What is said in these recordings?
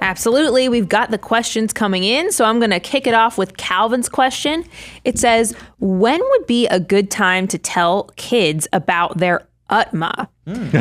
Absolutely. We've got the questions coming in, so I'm going to kick it off with Calvin's question. It says, when would be a good time to tell kids about their UTMA?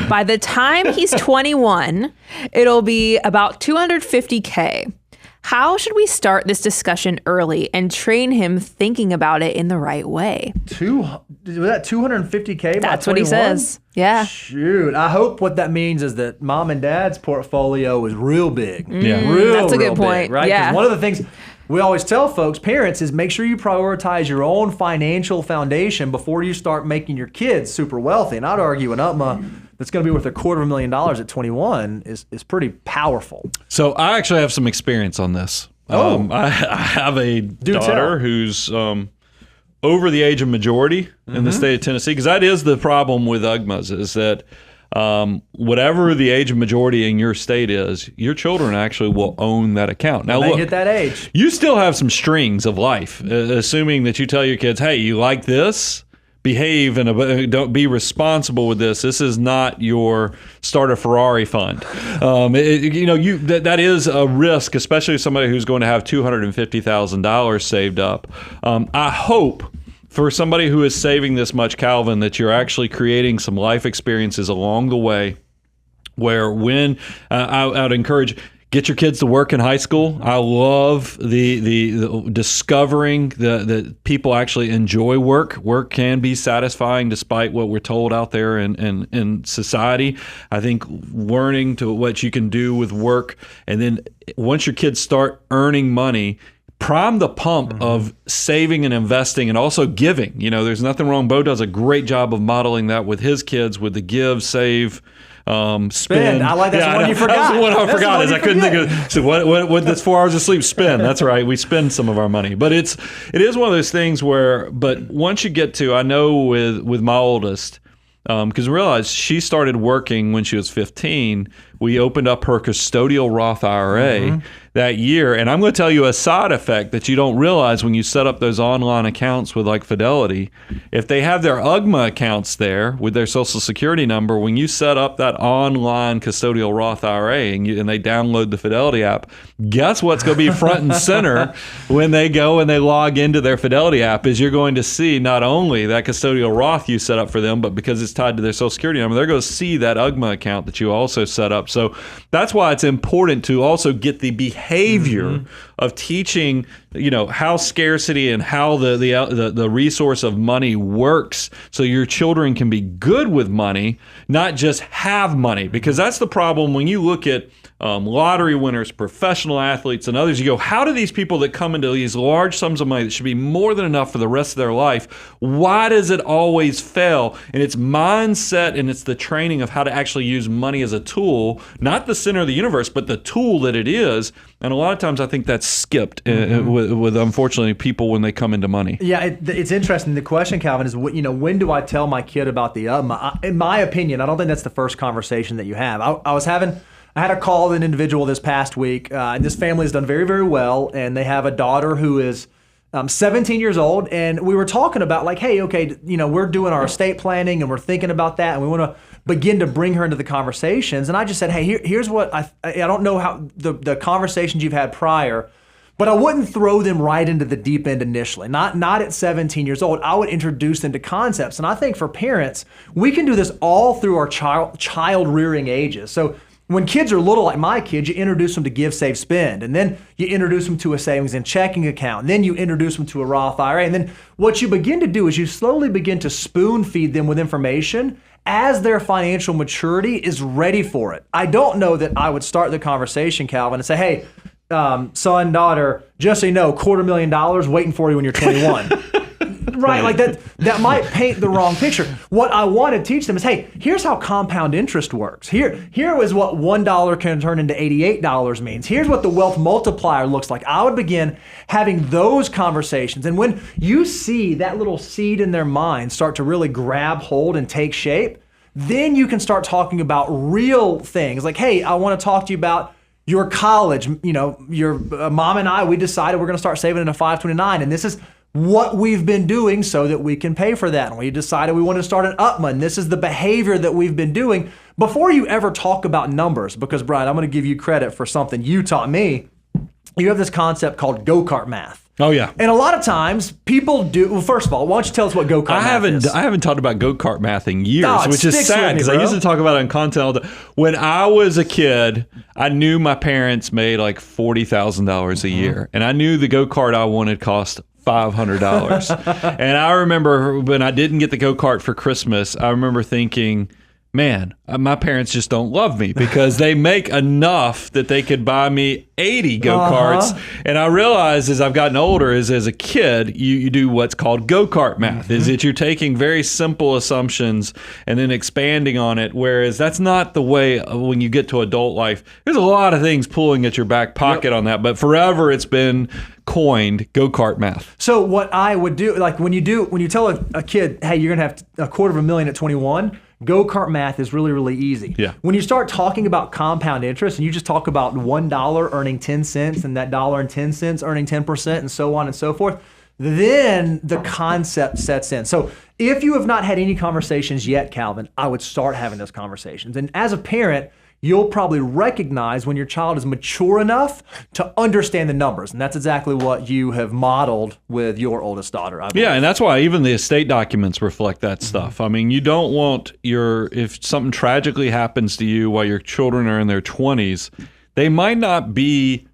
By the time he's 21, it'll be about $250K. How should we start this discussion early and train him thinking about it in the right way? Was that $250K? That's what he says. Yeah. Shoot. I hope what that means is that mom and dad's portfolio is real big. That's a good point. Big, right? Yeah. Because one of the things we always tell folks, parents, is make sure you prioritize your own financial foundation before you start making your kids super wealthy. And I'd argue an UTMA that's going to be worth $250,000 at 21 is pretty powerful. So I actually have some experience on this. I have a daughter who's over the age of majority in the state of Tennessee, because that is the problem with UGMAs, is that whatever the age of majority in your state is, your children actually will own that account. Now, when they hit that age, you still have some strings of life, assuming that you tell your kids, hey, you like this? Behave and don't be responsible with this. This is not your start a Ferrari fund. That is a risk, especially somebody who's going to have $250,000 saved up. I hope for somebody who is saving this much, Calvin, that you're actually creating some life experiences along the way where when I would encourage, get your kids to work in high school. I love the discovering that people actually enjoy work. Work can be satisfying despite what we're told out there in society. I think learning to what you can do with work, and then once your kids start earning money, prime the pump of saving and investing and also giving. There's nothing wrong. Bo does a great job of modeling that with his kids with the give, save, spend. I like that's the one you forgot. That's the one I forgot. I couldn't think of. So what? That's 4 hours of sleep. Spend. That's right. We spend some of our money, but it is one of those things where. But once you get to, I know with my oldest, because realize she started working when she was 15. We opened up her custodial Roth IRA that year. And I'm going to tell you a side effect that you don't realize when you set up those online accounts with like Fidelity. If they have their UGMA accounts there with their Social Security number, when you set up that online custodial Roth IRA and they download the Fidelity app, guess what's going to be front and center when they go and they log into their Fidelity app is you're going to see not only that custodial Roth you set up for them, but because it's tied to their Social Security number, they're going to see that UGMA account that you also set up. So that's why it's important to also get the behavior of teaching, how scarcity and how the resource of money works, so your children can be good with money, not just have money. Because that's the problem when you look at lottery winners, professional athletes, and others. You go, how do these people that come into these large sums of money that should be more than enough for the rest of their life, why does it always fail? And it's mindset, and it's the training of how to actually use money as a tool, not the center of the universe, but the tool that it is. And a lot of times I think that's skipped with unfortunately, people when they come into money. Yeah, it's interesting. The question, Calvin, is when do I tell my kid about the UTMA? In my opinion, I don't think that's the first conversation that you have. I had a call with an individual this past week, and this family has done very, very well, and they have a daughter who is 17 years old, and we were talking about like, hey, okay, we're doing our estate planning, and we're thinking about that, and we want to begin to bring her into the conversations. And I just said, hey, here's what I don't know how the conversations you've had prior, but I wouldn't throw them right into the deep end initially. Not at 17 years old. I would introduce them to concepts, and I think for parents, we can do this all through our child rearing ages. So when kids are little, like my kids, you introduce them to give, save, spend. And then you introduce them to a savings and checking account. And then you introduce them to a Roth IRA. And then what you begin to do is you slowly begin to spoon feed them with information as their financial maturity is ready for it. I don't know that I would start the conversation, Calvin, and say, hey, son, daughter, just so you know, $250,000 waiting for you when you're 21. Right, like that might paint the wrong picture. What I want to teach them is, hey, here's how compound interest works. Here is what $1 can turn into $88 means. Here's what the wealth multiplier looks like. I would begin having those conversations. And when you see that little seed in their mind start to really grab hold and take shape, then you can start talking about real things. Like, hey, I want to talk to you about your college. Your mom and I, we decided we're going to start saving in a 529, and this is what we've been doing so that we can pay for that. And we decided we want to start an UTMA, and this is the behavior that we've been doing. before you ever talk about numbers, because Brian, I'm going to give you credit for something you taught me. You have this concept called go-kart math. Oh yeah, and a lot of times people do. Well, first of all, why don't you tell us what go-kart math is? I haven't talked about go-kart math in years, Oh, which is sad because I used to talk about it in content all the time. When I was a kid, I knew my parents made like $40,000 a year, and I knew the go-kart I wanted cost $500. And I remember when I didn't get the go-kart for Christmas, I remember thinking, man, my parents just don't love me because they make enough that they could buy me 80 go-karts. And I realized as I've gotten older, is as a kid, you do what's called go-kart math, is that you're taking very simple assumptions and then expanding on it, whereas that's not the way when you get to adult life. There's a lot of things pulling at your back pocket on that, but forever it's been coined go-kart math. So what I would do, like when you tell a kid, hey, you're going to have $250,000 at 21, go-kart math is really, really easy. Yeah. When you start talking about compound interest and you just talk about $1 earning 10 cents and that $1.10 earning 10% and so on and so forth, then the concept sets in. So if you have not had any conversations yet, Calvin, I would start having those conversations. And as a parent, you'll probably recognize when your child is mature enough to understand the numbers. And that's exactly what you have modeled with your oldest daughter, I believe. Yeah, and that's why even the estate documents reflect that stuff. I mean, you don't want if something tragically happens to you while your children are in their 20s, they might not be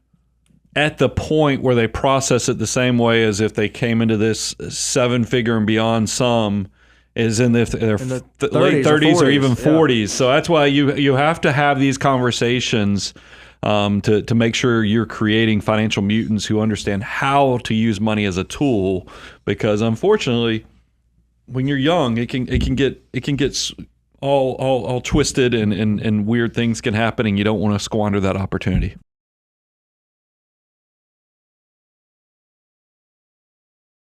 at the point where they process it the same way as if they came into this 7-figure and beyond sum is in their late 30s or even 40s. Yeah. So that's why you have to have these conversations to make sure you're creating financial mutants who understand how to use money as a tool. Because unfortunately, when you're young, it can get all twisted and weird things can happen, and you don't want to squander that opportunity.